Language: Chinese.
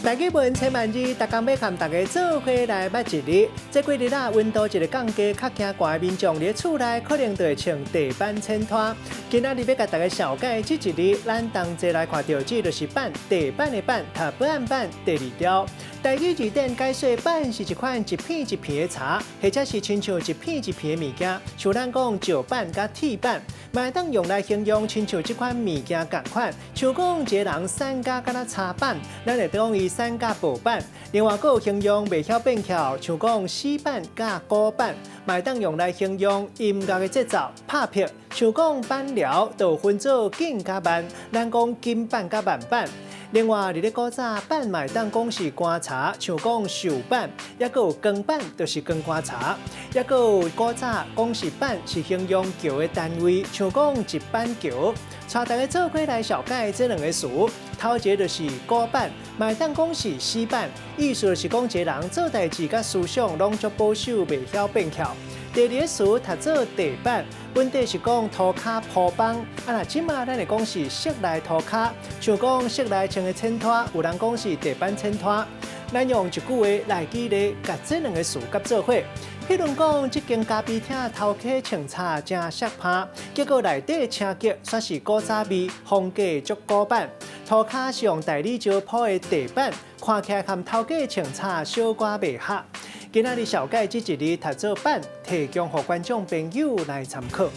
大家问千万字，大家要和大家做伙来捌一日。这几日啊，温度一个降低，较惊寒的民众伫厝内可能就会穿地板衬拖。今仔日要甲大家小解这一日，咱同齐来看到这就是板，地板的板，它板第二条。台语字典解说，板是一款一片一片的茶，或者是亲像一片一片的物件，像咱讲石板甲铁板，嘛会当用来形容亲像这款物件同款。像讲一个人散甲敢若茶板，咱会当伊散甲薄板。另外，佫有形容袂晓变巧，像讲死板甲古板，嘛会当用来形容音乐的节奏拍拍。像讲板疗，就有分做紧甲慢，咱讲紧板甲慢板。另外，伫咧古早板嘛会当讲是干茶，像讲寿板，也佫有羹板，就是羹干茶，也佫有古早讲是板，是形容桥的单位，像讲一板桥。带大家做伙来小解这两个词。头一个就是古板，嘛会当讲是死板，意思就是讲一个人做代志甲思想拢足保守，袂晓变巧。第二个词读做地板，本地是讲涂骹铺板，若即马咱会讲是室内涂骹，像讲室内穿的衬拖，有人讲是地板衬拖。咱用一句话来举例，甲这两个词甲做伙。迄阵讲，这间咖啡厅头家穿插真适拍，结果内底车脚却是古早味，风格足古板。涂骹是用大理石铺的地板，看起来和头家穿插小可袂合。今仔日小解这一日读做板，提供予观众朋友来参考。